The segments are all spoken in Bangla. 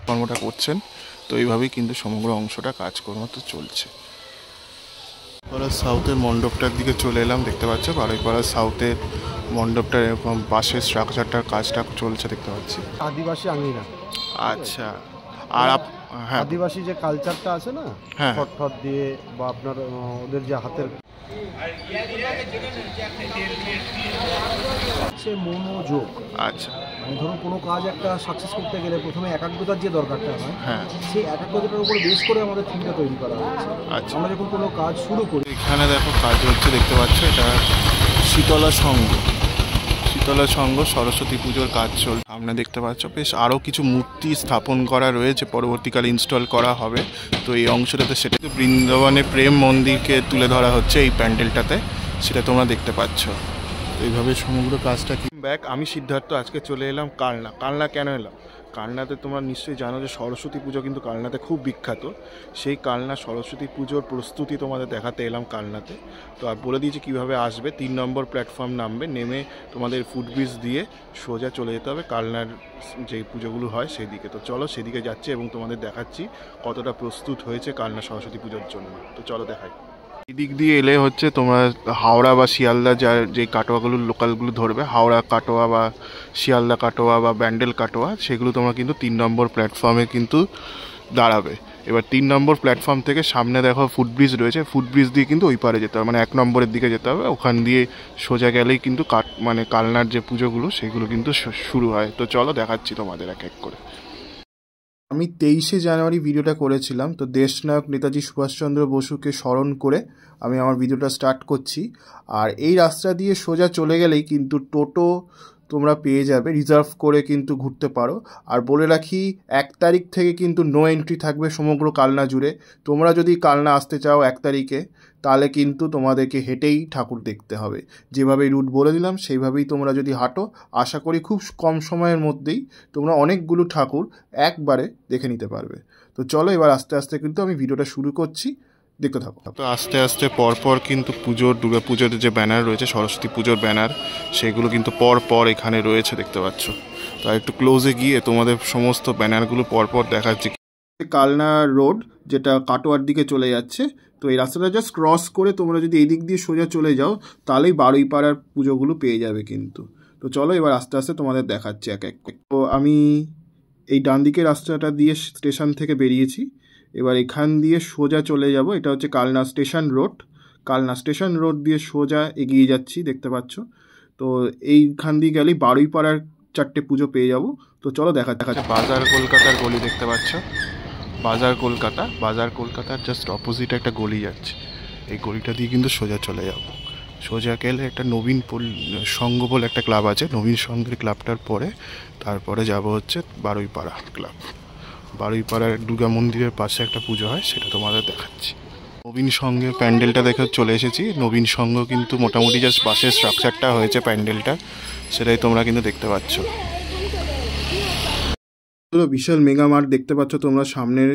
কর্মটা করছেন। তো এইভাবেই কিন্তু সমগ্র অংশটা কাজকর্ম তো চলছে। সাউথের মণ্ডপটার দিকে চলে এলাম, দেখতে পাচ্ছ বারুইপাড়া সাউথের মণ্ডপটার এরকম বাঁশের স্ট্রাকচারটার কাজটা চলছে দেখতে পাচ্ছি। আদিবাসী আঙিনা। আচ্ছা, আর হ্যাঁ আদিবাসী যে কালচারটা আছে না, হ্যাঁ ছট দিয়ে বা আপনার ওদের যে হাতের সে মনোযোগ। আচ্ছা, মানে ধরুন কোনো কাজ একটা সাকসেস করতে গেলে প্রথমে একাগ্রতার যে দরকারটা হয়, হ্যাঁ সেই একাগ্রতার উপর বেস করে আমাদের থিমটা তৈরি করা হচ্ছে। আচ্ছা, আমরা যখন কোনো কাজ শুরু করি, এখানে দেখো কাজ হচ্ছে দেখতে পাচ্ছ, এটা শীতলা সংঘ, শীতলা সংঘ সরস্বতী পুজোর কাজ চলছে। সামনে দেখতে পাচ্ছ বেশ আরও কিছু মূর্তি স্থাপন করা রয়েছে, পরবর্তীকালে ইনস্টল করা হবে। তো এই অংশটাতে সেটা বৃন্দাবনে প্রেম মন্দিরকে তুলে ধরা হচ্ছে এই প্যান্ডেলটাতে, সেটা তোমরা দেখতে পাচ্ছ। এইভাবে সমগ্র কাজটা কি ব্যাক। আমি সিদ্ধার্থ, আজকে চলে এলাম কালনা। কালনা কেন এলাম? কালনাতে তোমরা নিশ্চয়ই জানো যে সরস্বতী পুজো কিন্তু কালনাতে খুব বিখ্যাত। সেই কালনা সরস্বতী পুজোর প্রস্তুতি তোমাদের দেখাতে এলাম কালনাতে। তো আর বলে দিয়েছি কীভাবে আসবে। 3 নম্বর প্ল্যাটফর্ম নামবে, নেমে তোমাদের ফুটব্রিজ দিয়ে সোজা চলে যেতে হবে কালনার যে পুজোগুলো হয় সেই দিকে। তো চলো সেদিকে যাচ্ছি এবং তোমাদের দেখাচ্ছি কতটা প্রস্তুত হয়েছে কালনা সরস্বতী পুজোর জন্য। তো চলো দেখাই। এই দিক দিয়ে এলে হচ্ছে তোমরা হাওড়া বা শিয়ালদা যার যে কাটোয়াগুলো লোকালগুলো ধরবে, হাওড়া কাটোয়া বা শিয়ালদা কাটোয়া বা ব্যান্ডেল কাটোয়া, সেগুলো তোমরা কিন্তু 3 নম্বর প্ল্যাটফর্মে কিন্তু দাঁড়াবে। এবার 3 নম্বর প্ল্যাটফর্ম থেকে সামনে দেখো ফুটব্রিজ রয়েছে, ফুটব্রিজ দিয়ে কিন্তু ওই পারে যেতে হবে, মানে 1 নম্বরের দিকে যেতে হবে। ওখান দিয়ে সোজা গেলেই কিন্তু মানে কালনার যে পুজোগুলো সেগুলো কিন্তু শুরু হয়। তো চলো দেখাচ্ছি তোমাদের এক এক করে। আমি 23শে জানুয়ারি ভিডিওটা করেছিলাম, তো দেশনায়ক নেতাজি সুভাষচন্দ্র বসুকে স্মরণ করে আমি আমার ভিডিওটা স্টার্ট করছি। আর এই রাস্তা দিয়ে সোজা চলে গেলেই কিন্তু টোটো তোমরা পেয়ে যাবে, রিজার্ভ করে কিন্তু ঘুরতে পারো। আর বলে রাখি 1 তারিখ থেকে কিন্তু নো এন্ট্রি থাকবে সমগ্র কালনা জুড়ে। তোমরা যদি কালনা আসতে চাও 1 তারিখে, তাহলে কিন্তু তোমাদেরকে হেঁটেই ঠাকুর দেখতে হবে। যেভাবে রুট বলে দিলাম সেইভাবেই তোমরা যদি হাঁটো, আশা করি খুব কম সময়ের মধ্যেই তোমরা অনেকগুলো ঠাকুর একবারে দেখে নিতে পারবে। তো চলো এবার আস্তে আস্তে কিন্তু আমি ভিডিওটা শুরু করছি, দেখতে থাকো। তো আস্তে আস্তে পরপর কিন্তু দুর্গা পুজোর যে ব্যানার রয়েছে, সরস্বতী পুজোর ব্যানার, সেগুলো কিন্তু পর এখানে রয়েছে দেখতে পাচ্ছ। তো একটু ক্লোজে গিয়ে তোমাদের সমস্ত ব্যানারগুলো পরপর দেখাচ্ছি। কালনা রোড যেটা কাটোয়ার দিকে চলে যাচ্ছে, তো এই রাস্তাটা জাস্ট ক্রস করে তোমরা যদি এই দিক দিয়ে সোজা চলে যাও, তাহলেই বারুইপাড়ার পুজোগুলো পেয়ে যাবে কিন্তু। তো চলো এবার আস্তে আস্তে তোমাদের দেখাচ্ছি এক এক। তো আমি এই ডান দিকের রাস্তাটা দিয়ে স্টেশন থেকে বেরিয়েছি, এবার এখান দিয়ে সোজা চলে যাব। এটা হচ্ছে Kalna station road. Kalna station road দিয়ে সোজা এগিয়ে যাচ্ছি দেখতে পাচ্ছ। তো এইখান দিয়ে গেলেই বারুইপাড়ার 4টে পুজো পেয়ে যাব। তো চলো দেখা বাজার কলকাতার গলি দেখতে পাচ্ছ, বাজার কলকাতার জাস্ট অপোজিটে একটা গলি যাচ্ছে। এই গলিটা দিয়ে কিন্তু সোজা চলে যাব। সোজা গেলে একটা নবীন সংঘ বলে একটা ক্লাব আছে, নবীন সংঘের ক্লাবটার পরে তারপরে যাব হচ্ছে বারুইপাড়া ক্লাব। বারুইপাড়ার দুর্গা মন্দিরের পাশে একটা পুজো হয়, সেটা তোমাদের দেখাচ্ছি। নবীন সংঘের প্যান্ডেলটা দেখে চলে এসেছি। নবীন সংঘ কিন্তু মোটামুটি জাস্ট বাসের স্ট্রাকচারটা হয়েছে প্যান্ডেলটা, সেটাই তোমরা কিন্তু দেখতে পাচ্ছ। বিশাল মেগা মার্ট দেখতে পাচ্ছ তোমরা সামনের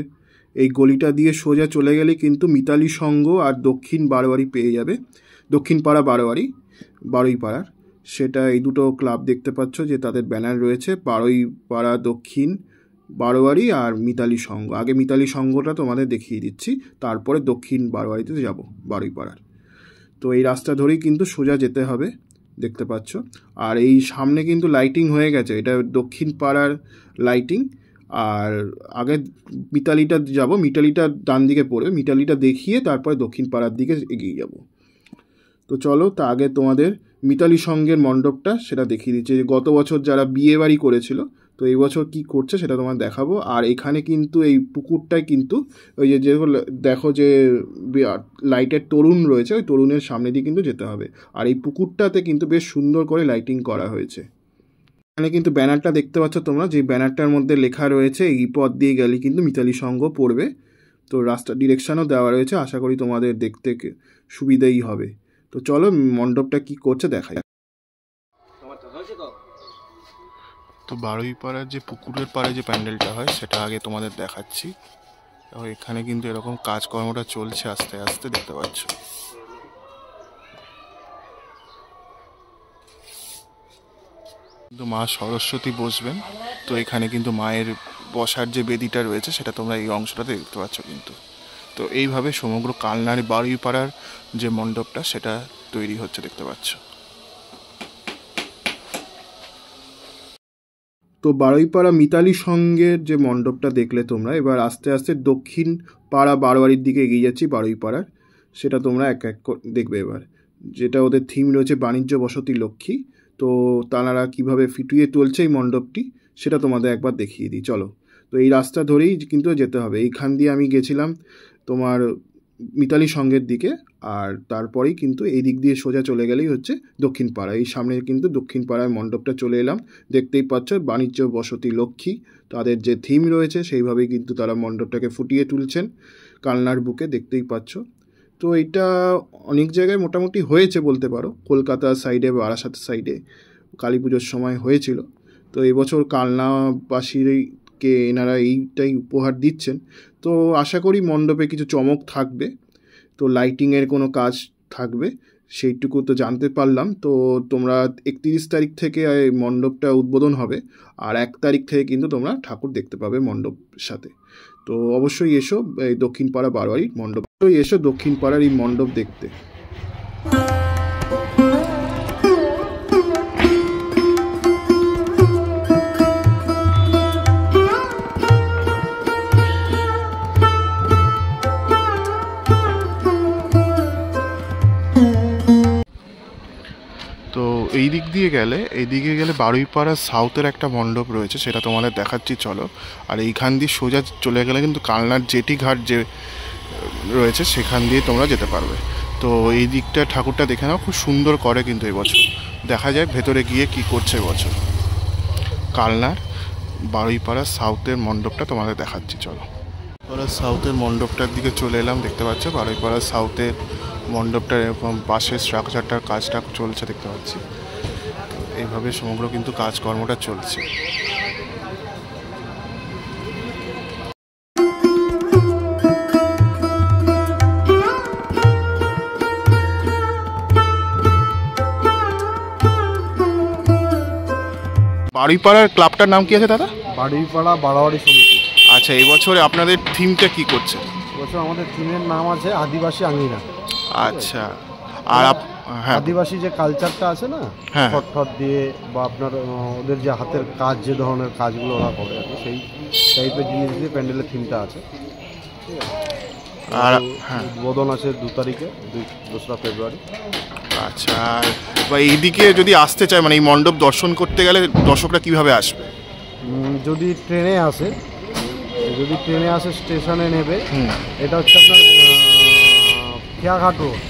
এই গলিটা দিয়ে সোজা চলে গেলে কিন্তু মিতালি সংঘ আর দক্ষিণ বারোয়ারি পেয়ে যাবে। দক্ষিণ পাড়া বারুইপাড়ার, সেটা এই দুটো ক্লাব দেখতে পাচ্ছ যে তাদের ব্যানার রয়েছে, বারুইপাড়া দক্ষিণ বারোয়ারি আর মিতালি সংঘ। আগে মিতালি সংঘটা তোমাদের দেখিয়ে দিচ্ছি, তারপরে দক্ষিণ বারোয়ারিতে যাব বারুইপাড়ার। তো এই রাস্তা ধরেই কিন্তু সোজা যেতে হবে দেখতে পাচ্ছ। আর এই সামনে কিন্তু লাইটিং হয়ে গেছে, এটা দক্ষিণ পাড়ার লাইটিং। আর আগে মিতালিটা যাব, মিতালিটা ডান দিকে পড়বে, মিতালিটা দেখিয়ে তারপরে দক্ষিণ পাড়ার দিকে এগিয়ে যাব। তো চলো, তা আগে তোমাদের মিতালি সংঘের মণ্ডপটা সেটা দেখিয়ে দিচ্ছে। গত বছর যারা বিয়ে বাড়ি করেছিল, তো এই বছর কী করছে সেটা তোমার দেখাবো। আর এখানে কিন্তু এই পুকুরটায় কিন্তু ওই যে দেখো যে লাইটের তরুণ রয়েছে, ওই তরুণের সামনে দিয়ে কিন্তু যেতে হবে। আর এই পুকুরটাতে কিন্তু বেশ সুন্দর করে লাইটিং করা হয়েছে। এখানে কিন্তু ব্যানারটা দেখতে পাচ্ছ তোমরা, যে ব্যানারটার মধ্যে লেখা রয়েছে এই পথ দিয়ে গেলে কিন্তু মিতালি সংঘ পড়বে। তো রাস্তা ডিরেকশানও দেওয়া রয়েছে, আশা করি তোমাদের দেখতে সুবিধাই হবে। তো চলো মণ্ডপটা কি করছে দেখা যাক। তো বারুইপাড়ার যে পুকুরের পাড়ে যে প্যান্ডেলটা হয় সেটা আগে তোমাদের দেখাচ্ছি। এখানে কিন্তু এরকম কাজকর্মটা চলছে আস্তে আস্তে দেখতে পাচ্ছ। কিন্তু মা সরস্বতী বসবেন, তো এখানে কিন্তু মায়ের বসার যে বেদিটা রয়েছে সেটা তোমরা এই অংশটাতে দেখতে পাচ্ছ কিন্তু। তো এইভাবে সমগ্র কালনার বাড়িপাড়ার যে মণ্ডপটা সেটা তৈরি হচ্ছে দেখতে পাচ্ছ। তো বারুইপাড়া মিতালি সঙ্গের যে মণ্ডপটা দেখলে তোমরা, এবার আস্তে আস্তে দক্ষিণ পাড়া বারোয়ারির দিকে এগিয়ে যাচ্ছি বারুইপাড়ার, সেটা তোমরা এক এক দেখবে এবার। যেটা ওদের থিম রয়েছে বাণিজ্য বসতি লক্ষ্মী, তো তাঁরা কীভাবে ফিটিয়ে তুলছে এই মণ্ডপটি সেটা তোমাদের একবার দেখিয়ে দিই চলো। তো এই রাস্তা ধরেই কিন্তু যেতে হবে, এইখান দিয়ে আমি গেছিলাম তোমার মিতালি সঙ্গের দিকে, আর তারপরেই কিন্তু এই দিক দিয়ে সোজা চলে গেলেই হচ্ছে দক্ষিণ পাড়া। এই সামনে কিন্তু দক্ষিণ পাড়ায় মণ্ডপটা চলে এলাম, দেখতেই পাচ্ছ বাণিজ্য বসতি লক্ষ্মী, তাদের যে থিম রয়েছে সেইভাবেই কিন্তু তারা মণ্ডপটাকে ফুটিয়ে তুলছেন কালনার বুকে, দেখতেই পাচ্ছ। তো এটা অনেক জায়গায় মোটামুটি হয়েছে বলতে পারো, কলকাতা সাইডে বারাসাত সাইডে কালী পুজোর সময় হয়েছিল। তো এবছর কালনাবাসীকে এনারা এইটাই উপহার দিচ্ছেন, তো আশা করি মণ্ডপে কিছু চমক থাকবে, তো লাইটিংয়ের কোনো কাজ থাকবে সেইটুকু তো জানতে পারলাম। তো তোমরা 31 তারিখ থেকে মণ্ডপটা উদ্বোধন হবে, আর 1 তারিখ থেকে কিন্তু তোমরা ঠাকুর দেখতে পাবে মণ্ডপের সাথে। তো অবশ্যই এসো এই দক্ষিণ পাড়া বারোয়ারির মণ্ডপ, তো এসো দক্ষিণ পাড়ার এই মণ্ডপ দেখতে। তো এই দিক দিয়ে গেলে, এইদিকে গেলে বারুইপাড়া সাউথের একটা মণ্ডপ রয়েছে, সেটা তোমাদের দেখাচ্ছি চলো। আর এইখান দিয়ে সোজা চলে গেলে কিন্তু কালনার জেটি ঘাট যে রয়েছে সেখান দিয়ে তোমরা যেতে পারবে। তো এই দিকটা ঠাকুরটা দেখে নাও, খুব সুন্দর করে কিন্তু এবছর, দেখা যায় ভেতরে গিয়ে কি করছে এবছর। কালনার বারুইপাড়া সাউথের মণ্ডপটা তোমাদের দেখাচ্ছি চলো। সাউথের মণ্ডপটার দিকে চলে এলাম, দেখতে পাচ্ছ বারুইপাড়া সাউথের মণ্ডপটার এরকম পাশের স্ট্রাকচারটার কাজটা চলছে দেখতে পাচ্ছি। এইভাবে সমগ্র কিন্তু কাজকর্মটা চলছে। বারুইপাড়ার ক্লাবটার নাম কি আছে দাদা? বারুইপাড়া বারোয়ারি সমিতি। আচ্ছা, এই বছরে আপনাদের থিমটা কি করছে? এবছর আমাদের থিমের নাম আছে আদিবাসী আঙিনা। আচ্ছা, আর হ্যাঁ, আদিবাসী যে কালচারটা আছে না, হ্যাঁ, ফট দিয়ে বা আপনার ওদের যে হাতের কাজ, যে ধরনের কাজগুলো ওরা করে আর কি, সেই টাইপের জিনিস দিয়ে প্যান্ডেলের থিমটা আছে। ঠিক আছে, আর হ্যাঁ, উদ্বোধন আছে 2 তারিখে, 2রা ফেব্রুয়ারি। আচ্ছা, আর এইদিকে যদি আসতে চায়, মানে এই মণ্ডপ দর্শন করতে গেলে দর্শকরা কিভাবে আসবে? যদি ট্রেনে আসে স্টেশনে নেবে, এটা হচ্ছে আপনার খেয়াঘাট রোড।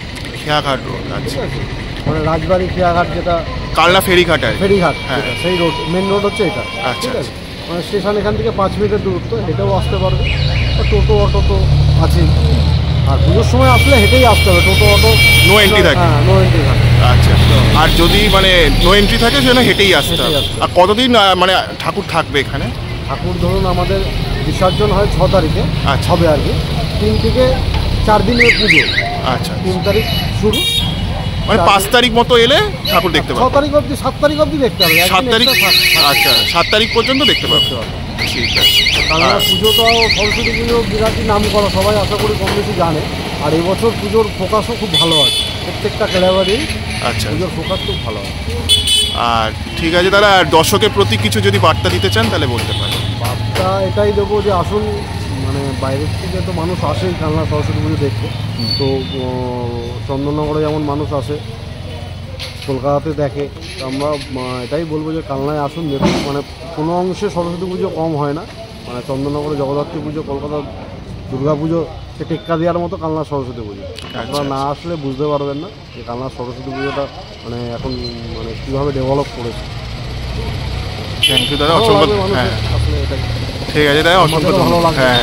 খেয়াঘাট রোড, আচ্ছা, ঠিক আছে, মানে রাজবাড়ি খেয়াঘাট, যেটা কালনা ফেরিঘাট, হ্যাঁ, সেই রোড, মেন রোড হচ্ছে এটা। আচ্ছা, ঠিক আছে, মানে স্টেশন এখান থেকে 5 মিনিটের দূরত্ব, হেঁটেও আসতে পারবে, টোটো অটো তো আছেই। আর পুজোর সময় আসলে হেঁটেই আসতে হবে, টোটো অটো নো এন্ট্রি থাকে। হ্যাঁ, নো এন্ট্রি থাকে। আচ্ছা, আর যদি মানে নো এন্ট্রি থাকে সেটা হেঁটেই আসতে হবে। আর কতদিন মানে ঠাকুর থাকবে এখানে? ঠাকুর ধরুন আমাদের বিসর্জন হয় 6 তারিখে হবে আর কি, 3 থেকে 4 দিনের পুজো। আচ্ছা, 3 তারিখ শুরু, মানে 5 তারিখ মতো এলে ঠাকুর দেখতে পাবো। 6 তারিখ অবধি, 7 তারিখ অবধি দেখতে হবে। 7 তারিখ, আচ্ছা, 7 তারিখ পর্যন্ত দেখতে পাবো। ঠিক আছে, কারণ পুজো তো সরস্বতী পুজো বিরাটই নাম করা, সবাই আশা করি কম বেশি জানে। আর এবছর পুজোর ফোকাসও খুব ভালো আছে, প্রত্যেকটা ক্লাবেরই আচ্ছা পুজোর ফোকাস খুব ভালো আছে। আর ঠিক আছে দাদা, আর দর্শকের প্রতি কিছু যদি বার্তা দিতে চান তাহলে বলতে পারেন। বার্তা এটাই দেবো যে আসুন, মানে বাইরের থেকে তো মানুষ আসেই কালনা সরস্বতী পুজো দেখতে, তো চন্দননগরে যেমন মানুষ আসে, কলকাতাতে দেখে, তো আমরা এটাই বলবো যে কালনায় আসুন, দেখুন, মানে কোনো অংশে সরস্বতী পুজো কম হয় না। মানে চন্দননগরে জগদ্ধাত্রী পুজো, কলকাতার দুর্গা পুজোকে টেক্কা দেওয়ার মতো কালনা সরস্বতী পুজো। আপনারা না আসলে বুঝতে পারবেন না যে কালনা সরস্বতী পুজোটা মানে এখন মানে কীভাবে ডেভেলপ করেছে। থ্যাংক ইউ দাদা, হ্যাঁ আসলে এটাই ঠিক আছে দাদা, অসংখ্য ভালো লাগে। হ্যাঁ,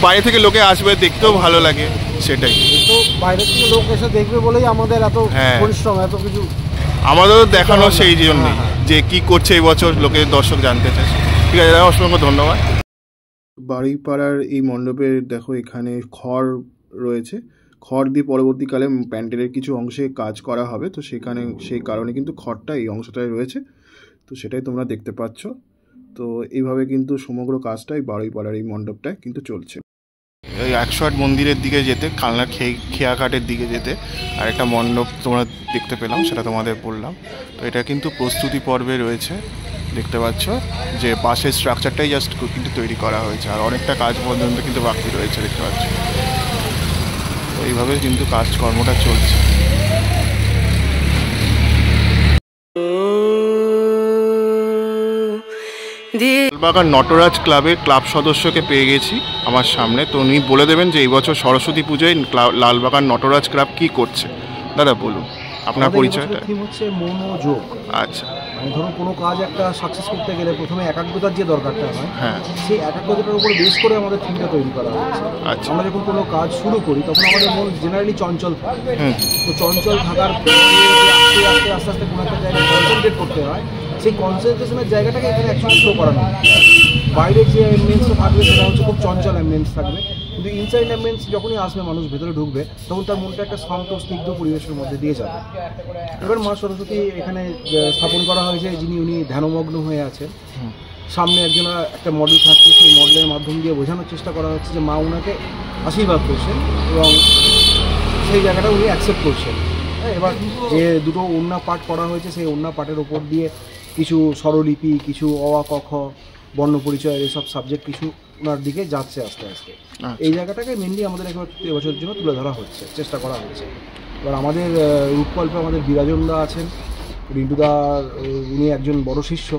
বাইরে থেকে লোকে আসবে, দেখতেও ভালো লাগে, সেটাই। তো বাইরে থেকে লোক এসে দেখবে বলেই আমাদের এত পরিশ্রম, এত কিছু আমাদেরও দেখানো, সেই জন্যই যে কি করছে এই বছর লোকের, দর্শক জানতে চায়। ঠিক আছে দাদা, অসংখ্য ধন্যবাদ। বারুইপাড়ার এই মণ্ডপের দেখো এখানে খড় রয়েছে, খড় দিয়ে পরবর্তীকালে প্যান্ডেলের কিছু অংশে কাজ করা হবে, তো সেখানে সেই কারণে কিন্তু খড়টা এই অংশটায় রয়েছে। তো সেটাই তোমরা দেখতে পাচ্ছ। তো এইভাবে কিন্তু সমগ্র কাজটা এই বারুইপাড়ার এই মণ্ডপটায় কিন্তু চলছে। এই 108 মন্দিরের দিকে যেতে, কালনা খেয়াঘাটের দিকে যেতে আর একটা মণ্ডপ তোমরা দেখতে পেলাম, সেটা তোমাদের বললাম। তো এটা কিন্তু প্রস্তুতি পর্বে রয়েছে, দেখতে পাচ্ছ যে বাসের স্ট্রাকচারটাই জাস্ট কিন্তু তৈরি করা হয়েছে, আর অনেকটা কাজ পর্যন্ত কিন্তু বাকি রয়েছে, দেখতে পাচ্ছ। তো এইভাবে কিন্তু কাজকর্মটা চলছে। লালবাগান নটরাজ ক্লাবের ক্লাব সদস্যকে পেয়ে গেছি আমার সামনে। তো উনি বলে দেবেন যে এই বছর সরস্বতী পুজোয় লালবাগান নটরাজ ক্লাব কি করছে। দাদা বলুন আপনার পরিচয়টা। থিম হচ্ছে মনোযোগ। আচ্ছা, মানে ধরুন কোনো কাজ একটা সাকসেস করতে গেলে প্রথমে একাগ্রতার যে দরকারটা হয়, হ্যাঁ, সেই একাগ্রতার উপর বেস করে আমাদের থিমটা তৈরি করা হয়েছে। আচ্ছা। আমরা যখন কোনো কাজ শুরু করি তখন আমাদের মন জেনারেলি চঞ্চল থাকে। তো চঞ্চল থাকার আস্তে আস্তে আস্তে আস্তে কোনো একটা জায়গায় কনসেন্ট্রেট করতে হয়। সেই কনসেন্ট্রেশনের জায়গাটাকে এখানে অ্যাকচুয়ালি শো করানো হয়। বাইরে যে অ্যাম্বিয়েন্সটা থাকবে সেটা হচ্ছে খুব চঞ্চল অ্যাম্বিয়েন্স থাকবে, কিন্তু ইনসাইড অ্যাম্বিয়েন্স যখনই আসবে, মানুষ ভেতরে ঢুকবে, তখন তার মনটা একটা শান্ত স্নিগ্ধ পরিবেশের মধ্যে দিয়ে যাবে। এবার মা সরস্বতী এখানে স্থাপন করা হয়েছে, উনি ধ্যানমগ্ন হয়ে আছেন। সামনে একজন একটা মডেল থাকছে, সেই মডেলের মাধ্যম দিয়ে বোঝানোর চেষ্টা করা হচ্ছে যে মা ওনাকে আশীর্বাদ করছেন এবং সেই জায়গাটা উনি অ্যাকসেপ্ট করছেন। এবার যে দুটো ওড়না পাঠ করা হয়েছে, সেই ওড়না পাঠের ওপর দিয়ে কিছু স্বরলিপি, কিছু অ আ ক খ, বর্ণ পরিচয়, এইসব সাবজেক্ট কিছু ওনার দিকে যাচ্ছে আস্তে আস্তে। এই জায়গাটাকে মেনলি আমাদের এবছরের জন্য তুলে ধরা হচ্ছে, চেষ্টা করা হচ্ছে। এবার আমাদের রূপকল্পে আমাদের বিরাজনদা আছেন। রিন্টুদা, উনি একজন বড় শিষ্য।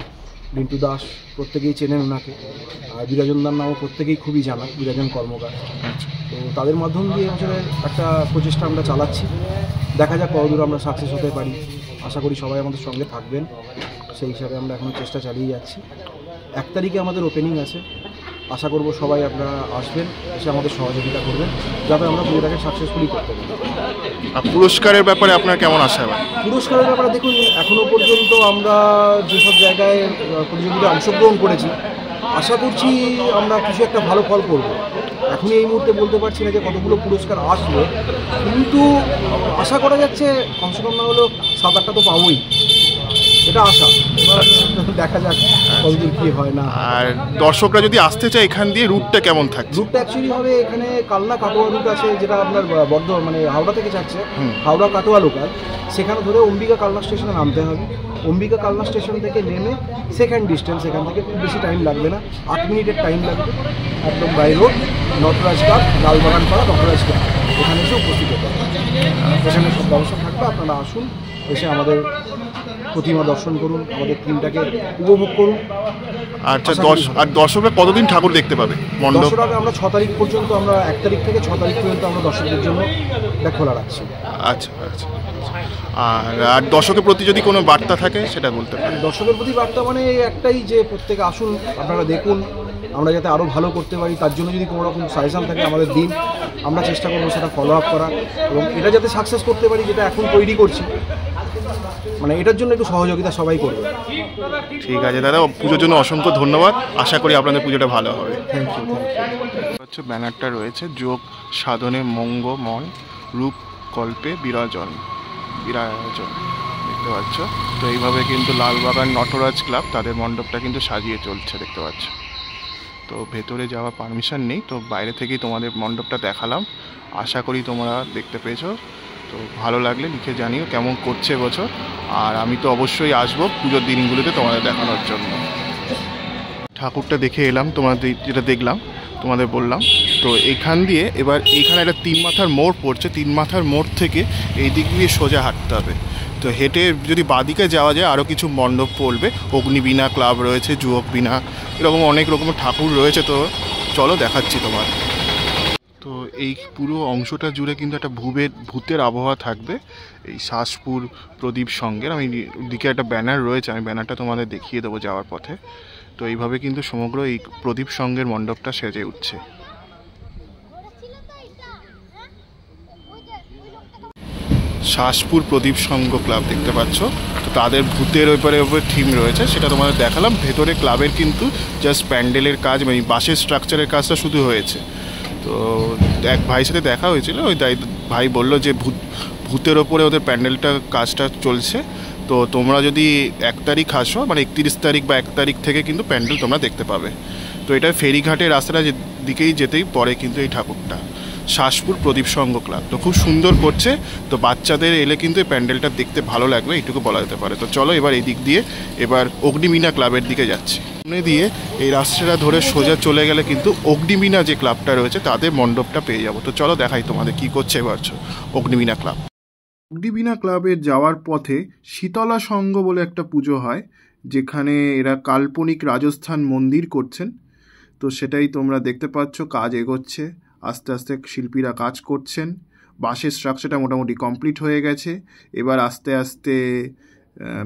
রিন্টু দাস প্রত্যেকেই চেনেন ওনাকে, আর বিরাজনদার নামও প্রত্যেকেই খুবই জানা, বিরাজন কর্মকার। তো তাদের মাধ্যম দিয়ে এবছরের একটা প্রচেষ্টা আমরা চালাচ্ছি। দেখা যাক কতদূর আমরা সাকসেস হতে পারি। আশা করি সবাই আমাদের সঙ্গে থাকবেন, সেই হিসাবে আমরা এখনও চেষ্টা চালিয়ে যাচ্ছি। 1 তারিখে আমাদের ওপেনিং আছে। আশা করব সবাই আপনারা আসবেন, এসে আমাদের সহযোগিতা করবেন, যাতে আমরা পুজোটাকে সাকসেসফুলি করতে পারি। আর পুরস্কারের ব্যাপারে আপনার কেমন আশা হয়? পুরস্কারের ব্যাপারে দেখুন, এখনও পর্যন্ত আমরা যেসব জায়গায় প্রতিযোগিতায় অংশগ্রহণ করেছি, আশা করছি আমরা কিছু একটা ভালো ফল করব। এখনই এই মুহূর্তে বলতে পারছি না যে কতগুলো পুরস্কার আসবে, কিন্তু আশা করা যাচ্ছে কমসে কম না হলেও 7-8টা তো পাবোই, এটা আশা। দেখা যাক কতদূর কী হয় না। আর দর্শকরা যদি আসতে চায় এখান দিয়ে রুটটা কেমন থাকে? রুটটা অ্যাকচুয়ালি হবে, এখানে কালনা কাটোয়া রুট আছে, যেটা আপনার মানে হাওড়া থেকে যাচ্ছে, হাওড়া কাটোয়া লোকাল। সেখানে ধরে অম্বিকা কালনা স্টেশনে নামতে হবে। অম্বিকা কালনা স্টেশন থেকে নেমে সেকেন্ড ডিস্টেন্স, এখান থেকে খুব বেশি টাইম লাগবে না, 8 মিনিটের টাইম লাগবে। একদম by road, Nataraj club, Lalbagan পাড়া নটরাজ ক্লাব, এখানে এসে উপস্থিত হতে হবে। এখানে সব ব্যবস্থা থাকবে, আপনারা আসুন, এসে আমাদের প্রতিমা দর্শন করুন, আমাদের থিমটাকে উপভোগ করুন। আচ্ছা, দর্শকরা কতদিন ঠাকুর দেখতে পাবে? দর্শকরা আমরা 6 তারিখ পর্যন্ত, আমরা 1 তারিখ থেকে 6 তারিখ পর্যন্ত আমরা দর্শকদের জন্য এটা খোলা রাখছি। আচ্ছা আচ্ছা। আর দর্শকের প্রতি যদি কোনো বার্তা থাকে সেটা বলতে পারেন। দর্শকের প্রতি বার্তা মানে একটাই, যে প্রত্যেকে আসুন, আপনারা দেখুন, আমরা যাতে আরও ভালো করতে পারি তার জন্য যদি কোনো রকম সাজেশন থাকে আমাদের দিন, আমরা চেষ্টা করবো সেটা ফলো আপ করার, এবং এটা যাতে সাকসেস করতে পারি যেটা এখন তৈরি করছি, মানে এটার জন্য একটু সহযোগিতা সবাই করবে। ঠিক আছে দাদা, পুজোর জন্য অসংখ্য ধন্যবাদ। আশা করি আপনাদের পুজোটা ভালো হবে। Thank you. হচ্ছে ব্যানারটা রয়েছে, যোগ সাধনে মঙ্গমন রূপ কল্পে বিরাজন, দেখতে পাচ্ছ। তো এইভাবে কিন্তু লালবাগান নটরাজ ক্লাব তাদের মণ্ডপটা কিন্তু সাজিয়ে চলছে, দেখতে পাচ্ছ। তো ভেতরে যাওয়ার পারমিশন নেই, তো বাইরে থেকেই তোমাদের মণ্ডপটা দেখালাম। আশা করি তোমরা দেখতে পেয়েছো। তো ভালো লাগলে লিখে জানিও কেমন করছে এবছর। আর আমি তো অবশ্যই আসবো পুজোর দিনগুলোতে তোমাদের দেখানোর জন্য। ঠাকুরটা দেখে এলাম, তোমাদের যেটা দেখলাম তোমাদের বললাম। তো এইখান দিয়ে এবার এইখানে একটা 3 মাথার মোড় পড়ছে, 3 মাথার মোড় থেকে এই দিক দিয়ে সোজা হাঁটতে হবে। তো হেঁটে যদি বাদিকে যাওয়া যায় আরও কিছু মণ্ডপ পড়বে, অগ্নিবীণা ক্লাব রয়েছে, যুবক বীণা, এরকম অনেক রকমের ঠাকুর রয়েছে। তো চলো দেখাচ্ছি তোমার। তো এই পুরো অংশটা জুড়ে কিন্তু একটা ভূতের আবহাওয়া থাকবে। এই শাসপুর প্রদীপ সঙ্গের, আমি দিকে একটা ব্যানার রয়েছে, আমি ব্যানারটা তোমাদের দেখিয়ে দেবো যাওয়ার পথে। তো এইভাবে কিন্তু সমগ্র এই প্রদীপ সঙ্গের মণ্ডপটা সেজে উঠছে। শাসপুর প্রদীপ সংঘ ক্লাব দেখতে পাচ্ছ। তো তাদের ভূতের ওপরে থিম রয়েছে, সেটা তোমাদের দেখালাম। ভেতরে ক্লাবের কিন্তু জাস্ট প্যান্ডেলের কাজ, মানে বাসের স্ট্রাকচারের কাজটা শুধু হয়েছে। তো এক ভাইয়ের সাথে দেখা হয়েছিল, ওই ভাই বললো যে ভূতের ওপরে ওদের প্যান্ডেলটা কাজটা চলছে। তো তো তোমরা যদি 1 তারিখ আসো, মানে 31 তারিখ বা 1 তারিখ থেকে কিন্তু প্যান্ডেল তোমরা দেখতে পাবে। তো এটা ফেরিঘাটের রাস্তাটা দিকেই যেতেই পরে কিন্তু এই ঠাকুরটা, শাসপুর প্রদীপ সংঘ ক্লাব। তো খুব সুন্দর করছে, তো বাচ্চাদের এলে কিন্তু এই প্যান্ডেলটা দেখতে ভালো লাগবে, এইটুকু বলা যেতে পারে। তো চলো এবার এই দিক দিয়ে এবার অগ্নিবীণা ক্লাবের দিকে যাচ্ছি। সামনে দিয়ে এই রাস্তাটা ধরে সোজা চলে গেলে কিন্তু অগ্নিবীণা যে ক্লাবটা রয়েছে তাদের মণ্ডপটা পেয়ে যাবো। তো চলো দেখাই তোমাদের কি করছে এবার অগ্নিবীণা ক্লাব। অগ্নিবীণা ক্লাবের যাওয়ার পথে শীতলা সংঘ বলে একটা পুজো হয়, যেখানে এরা কাল্পনিক রাজস্থান মন্দির করছেন। তো সেটাই তোমরা দেখতে পাচ্ছ, কাজ এগোচ্ছে, আস্তে আস্তে শিল্পীরা কাজ করছেন। বাঁশের স্ট্রাকচারটা মোটামুটি কমপ্লিট হয়ে গেছে, এবার আস্তে আস্তে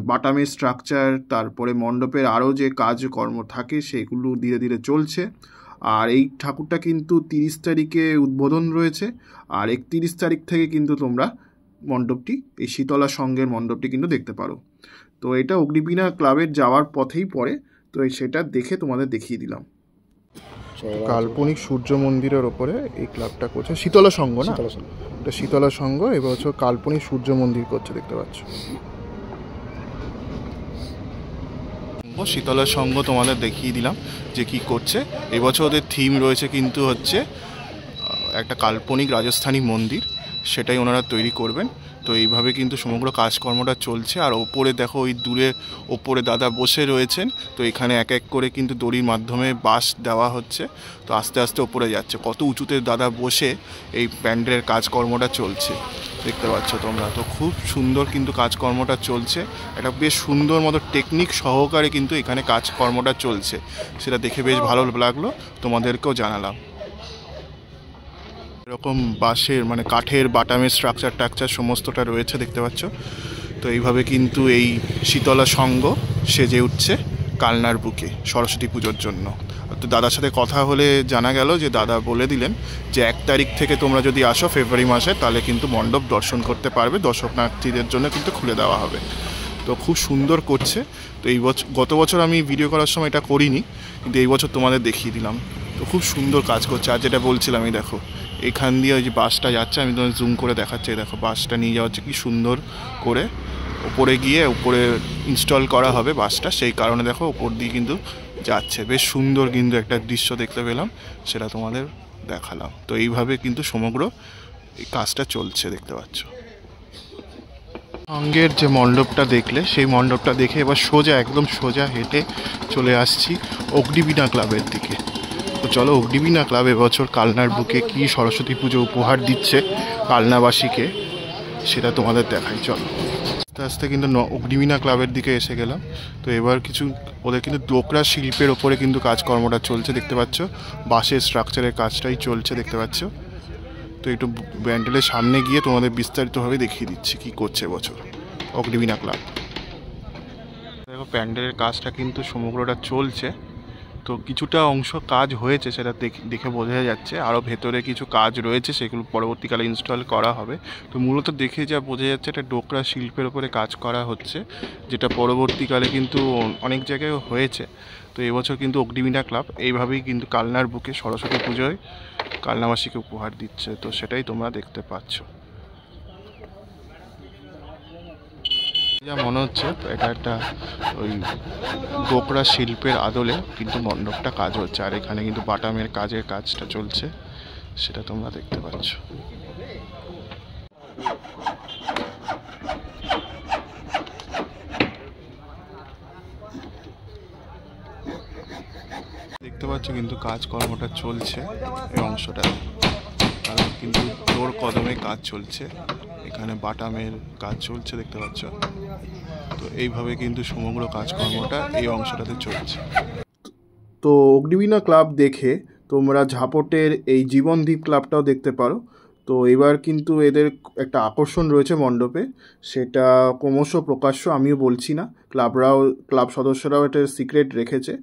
বাটামের স্ট্রাকচার, তারপরে মণ্ডপের আরও যে কাজকর্ম থাকে সেগুলো ধীরে ধীরে চলছে। আর এই ঠাকুরটা কিন্তু 30 তারিখে উদ্বোধন রয়েছে, আর 31 তারিখ থেকে কিন্তু তোমরা মণ্ডপটি, এই শীতলা সংঘের মণ্ডপটি কিন্তু দেখতে পারো। তো এটা অগ্নিবীণা ক্লাবের যাওয়ার পথেই পড়ে, তো সেটা দেখে তোমাদের দেখিয়ে দিলাম। কাল্পনিক সূর্য মন্দিরের ওপরে এই ক্লাবটা করছে, শীতলা সংঘ না, এটা শীতলা সংঘ এবছর কাল্পনিক সূর্য মন্দির করছে, দেখতে পাচ্ছ। শীতলা সংঘ তোমাদের দেখিয়ে দিলাম যে কি করছে। এবছর ওদের থিম রয়েছে কিন্তু হচ্ছে একটা কাল্পনিক রাজস্থানী মন্দির, সেটাই ওনারা তৈরি করবেন। তো এইভাবে কিন্তু সমগ্র কাজকর্মটা চলছে। আর ওপরে দেখো, ওই দূরে ওপরে দাদা বসে রয়েছেন, তো এখানে এক এক করে কিন্তু দড়ির মাধ্যমে বাঁশ দেওয়া হচ্ছে। তো আস্তে আস্তে ওপরে যাচ্ছে, কত উঁচুতে দাদা বসে এই প্যান্ডেলের কাজকর্মটা চলছে, দেখতে পাচ্ছ তোমরা। তো খুব সুন্দর কিন্তু কাজকর্মটা চলছে, একটা বেশ সুন্দর মতো টেকনিক সহকারে কিন্তু এখানে কাজকর্মটা চলছে, সেটা দেখে বেশ ভালো লাগলো, তোমাদেরকেও জানালাম। এরকম বাঁশের মানে কাঠের বাটামের স্ট্রাকচার সমস্তটা রয়েছে, দেখতে পাচ্ছ। তো এইভাবে কিন্তু এই শীতলা সংঘ সেজে উঠছে কালনার বুকে সরস্বতী পুজোর জন্য। তো দাদার সাথে কথা হলে জানা গেল যে দাদা বলে দিলেন যে 1 তারিখ থেকে তোমরা যদি আসো ফেব্রুয়ারি মাসে, তাহলে কিন্তু মণ্ডপ দর্শন করতে পারবে, দর্শনার্থীদের জন্য কিন্তু খুলে দেওয়া হবে। তো খুব সুন্দর করছে। তো এই বছর, গত বছর আমি ভিডিও করার সময় এটা করিনি, কিন্তু এই বছর তোমাদের দেখিয়ে দিলাম। তো খুব সুন্দর কাজ করছে। আর যেটা বলছিলাম, এই দেখো এখান দিয়ে ওই যে বাসটা যাচ্ছে, আমি তোমাদের জুম করে দেখাচ্ছি, দেখো বাসটা নিয়ে যাওয়া হচ্ছে কি সুন্দর করে, ওপরে গিয়ে উপরে ইনস্টল করা হবে বাসটা, সেই কারণে দেখো ওপর দিয়ে কিন্তু যাচ্ছে। বেশ সুন্দর কিন্তু একটা দৃশ্য দেখতে পেলাম, সেটা তোমাদের দেখালাম। তো এইভাবে কিন্তু সমগ্র এই কাজটা চলছে, দেখতে পাচ্ছ। সঙ্গের যে মণ্ডপটা দেখলে, সেই মণ্ডপটা দেখে এবার সোজা, একদম সোজা হেঁটে চলে আসছি অগ্নিবীণা ক্লাবের দিকে। তো চলো অগ্নিবীণা ক্লাব এবছর কালনার বুকে কি সরস্বতী পুজো উপহার দিচ্ছে কালনাবাসীকে, সেটা তোমাদের দেখাই। চলো আস্তে আস্তে কিন্তু অগ্নিবীণা ক্লাবের দিকে এসে গেলাম। তো এবার কিছু ওদের কিন্তু ডোকরা শিল্পের ওপরে কিন্তু কাজকর্মটা চলছে, দেখতে পাচ্ছ। বাঁশের স্ট্রাকচারের কাজটাই চলছে, দেখতে পাচ্ছ। তো একটু প্যান্ডেলের সামনে গিয়ে তোমাদের বিস্তারিতভাবে দেখিয়ে দিচ্ছি কি করছে এবছর অগ্নিবীণা ক্লাব। দেখো প্যান্ডেলের কাজটা কিন্তু সমগ্রটা চলছে। তো কিছুটা অংশ কাজ হয়েছে, সেটা দেখে বোঝা যাচ্ছে। আরও ভেতরে কিছু কাজ রয়েছে, সেগুলো পরবর্তীকালে ইনস্টল করা হবে। তো মূলত দেখে যা বোঝা যাচ্ছে, এটা ডোকরা শিল্পের উপরে কাজ করা হচ্ছে, যেটা পরবর্তীকালে কিন্তু অনেক জায়গায় হয়েছে। তো এবছর কিন্তু অগ্নিবীণা ক্লাব এইভাবেই কিন্তু কালনার বুকে সরস্বতী পুজোয় কালনাবাসীকে উপহার দিচ্ছে। তো সেটাই তোমরা দেখতে পাচ্ছ। যা মনে হচ্ছে এটা একটা ওই ডোকরা শিল্পের আদলে কিন্তু মণ্ডপটা কাজ হচ্ছে, আর এখানে কিন্তু বাটামের কাজটা চলছে, সেটা তোমরা দেখতে পাচ্ছ। দেখতে পাচ্ছ কিন্তু কাজকর্মটা চলছে এই অংশটা, কারণ কিন্তু জোর কদমে কাজ চলছে, এখানে বাটামের কাজ চলছে, দেখতে পাচ্ছ। তো এইভাবে কিন্তু সমগ্র কাজকর্মটা এই অংশটাতে চলছে। তো অগ্নিবীণা ক্লাব দেখে তোমরা ঝাপটের এই জীবনদ্বীপ ক্লাবটাও দেখতে পারো। তো এবার কিন্তু এদের একটা আকর্ষণ রয়েছে মণ্ডপে, সেটা ক্রমশ প্রকাশ্য আমিও বলছি না, ক্লাব সদস্যরাও এটা সিক্রেট রেখেছে।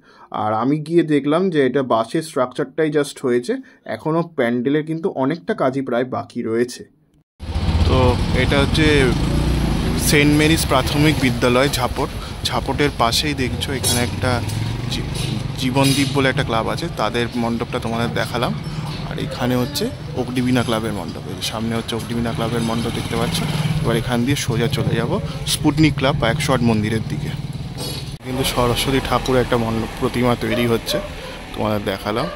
আর আমি গিয়ে দেখলাম যে এটা বাসের স্ট্রাকচারটাই জাস্ট হয়েছে, এখনও প্যান্ডেলের কিন্তু অনেকটা কাজই প্রায় বাকি রয়েছে। তো এটা হচ্ছে সেন্ট মেরিস প্রাথমিক বিদ্যালয় ঝাপটের পাশেই দেখছো এখানে একটা জীবনদ্বীপ বলে একটা ক্লাব আছে, তাদের মণ্ডপটা তোমাদের দেখালাম। আর এখানে হচ্ছে অগ্নিবীণা ক্লাবের মণ্ডপ, সামনে হচ্ছে অগ্নিবীণা ক্লাবের মণ্ডপ, দেখতে পাচ্ছ। এবার এখান দিয়ে সোজা চলে যাব স্পুটনিক ক্লাব বা 108 মন্দিরের দিকে। কিন্তু সরস্বতী ঠাকুর একটা প্রতিমা তৈরি হচ্ছে, তোমাদের দেখালাম।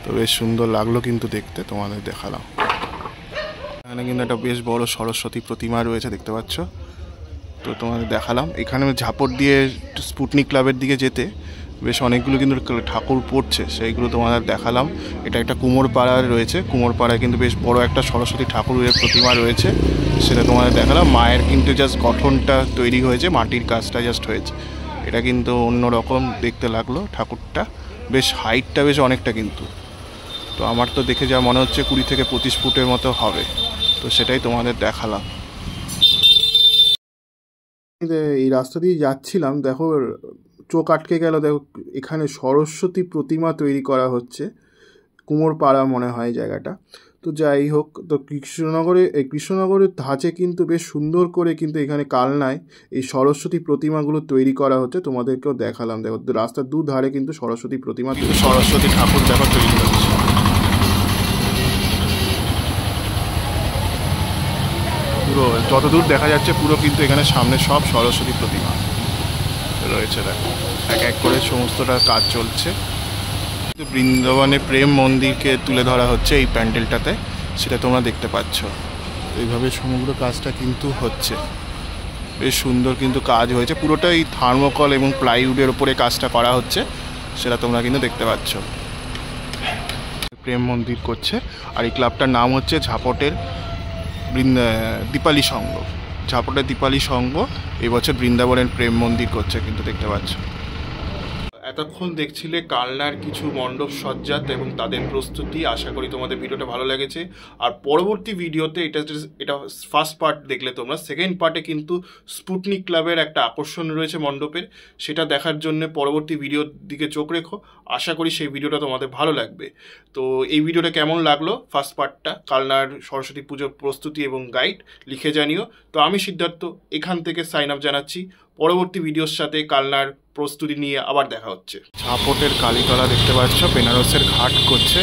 তো বেশ সুন্দর লাগলো কিন্তু দেখতে, তোমাদের দেখালাম। এখানে কিন্তু একটা বেশ বড় সরস্বতী প্রতিমা রয়েছে, দেখতে পাচ্ছ। তো তোমাদের দেখালাম। এখানে ঝাপট দিয়ে স্পুটনিক ক্লাবের দিকে যেতে বেশ অনেকগুলো কিন্তু ঠাকুর পড়ছে, সেইগুলো তোমাদের দেখালাম। এটা একটা কুমোরপাড়ার রয়েছে, কুমোরপাড়ায় কিন্তু বেশ বড় একটা সরস্বতী ঠাকুরের প্রতিমা রয়েছে, সেটা তোমাদের দেখালাম। মায়ের কিন্তু জাস্ট গঠনটা তৈরি হয়েছে, মাটির কাজটা জাস্ট হয়েছে। এটা কিন্তু অন্যরকম দেখতে লাগলো ঠাকুরটা, বেশ হাইটটা বেশ অনেকটা কিন্তু। তো আমার তো দেখে যা মনে হচ্ছে 20 থেকে 25 ফুটের মতো হবে। তো সেটাই তোমাদের দেখালাম। এই রাস্তা দিয়ে যাচ্ছিলাম, দেখো চোখ আটকে গেল। দেখো এখানে সরস্বতী প্রতিমা তৈরি করা হচ্ছে, কুমোরপাড়া মনে হয় জায়গাটা। তো যাই হোক, তো কৃষ্ণনগরের ধাঁচে কিন্তু বেশ সুন্দর করে কিন্তু এখানে কালনায় এই সরস্বতী প্রতিমাগুলো তৈরি করা হচ্ছে, তোমাদেরকেও দেখালাম। দেখো রাস্তার দুধারে কিন্তু সরস্বতী প্রতিমা, কিন্তু সরস্বতী ঠাকুর দেখো তৈরি হচ্ছে। পুরো যতদূর দেখা যাচ্ছে পুরো কিন্তু এখানে সামনে সব সরস্বতী প্রতিমা রয়েছে। দেখো এক এক করে সমস্তটা কাজ চলছে। বৃন্দাবনে প্রেম মন্দিরকে তুলে ধরা হচ্ছে এই প্যান্ডেলটাতে, সেটা তোমরা দেখতে পাচ্ছ। এইভাবে সমগ্র কাজটা কিন্তু হচ্ছে, বেশ সুন্দর কিন্তু কাজ হয়েছে। পুরোটাই থার্মোকল এবং প্লাইউডের ওপরে কাজটা করা হচ্ছে, সেটা তোমরা কিন্তু দেখতে পাচ্ছ। প্রেম মন্দির করছে, আর এই ক্লাবটার নাম হচ্ছে ঝাপটের দীপালি সংঘ। ঝাপটের দীপালি সংঘ এবছর বৃন্দাবনের প্রেম মন্দির করছে কিন্তু, দেখতে পাচ্ছ। এতক্ষণ দেখছিলে কালনার কিছু মণ্ডপ সজ্জাত এবং তাদের প্রস্তুতি। আশা করি তোমাদের ভিডিওটা ভালো লেগেছে। আর পরবর্তী ভিডিওতে এটা ফার্স্ট পার্ট দেখলে তোমরা, সেকেন্ড পার্টে কিন্তু স্পুটনিক ক্লাবের একটা আকর্ষণ রয়েছে মণ্ডপের, সেটা দেখার জন্য পরবর্তী ভিডিওর দিকে চোখ রেখো। আশা করি সেই ভিডিওটা তোমাদের ভালো লাগবে। তো এই ভিডিওটা কেমন লাগলো ফার্স্ট পার্টটা, কালনার সরস্বতী পুজোর প্রস্তুতি এবং গাইড, লিখে জানিও। তো আমি সিদ্ধার্থ এখান থেকে সাইন আপ জানাচ্ছি। পরবর্তী ভিডিওর সাথে কালনার প্রস্তুতি নিয়ে আবার দেখা হচ্ছে। ঝাপটের কালীতলা দেখতে পাচ্ছ, বেনারসের ঘাট করছে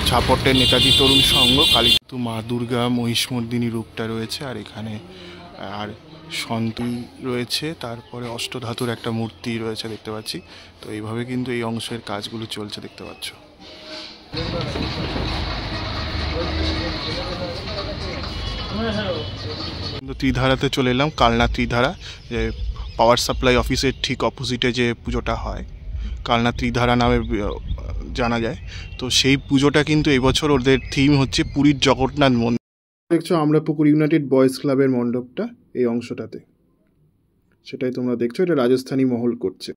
ঝাপটের নেতাজি তরুণ সংঘ। কালী কিন্তু মা দুর্গা মহিষমর্দিনী রূপটা রয়েছে, আর এখানে আর সন্তি রয়েছে, তারপরে অষ্টধাতুর একটা মূর্তি রয়েছে দেখতে পাচ্ছি। তো এইভাবে কিন্তু এই অংশের কাজগুলো চলছে, দেখতে পাচ্ছ। কিন্তু ত্রিধারাতে চলে এলাম, কালনা ত্রিধারা, যে পাওয়ার সাপ্লাই অফিসের ঠিক অপোজিটে যে পুজোটা হয়, কালনা ত্রিধারা নামে জানা যায়। তো সেই পুজোটা কিন্তু এবছর ওদের থিম হচ্ছে পুরীর জগন্নাথ মন্দির। দেখছো আমরা পুকুর ইউনাইটেড বয়েজ ক্লাবের মণ্ডপটা এই অংশটাতে, সেটাই তোমরা দেখছো। এটা রাজস্থানী মহল করছে।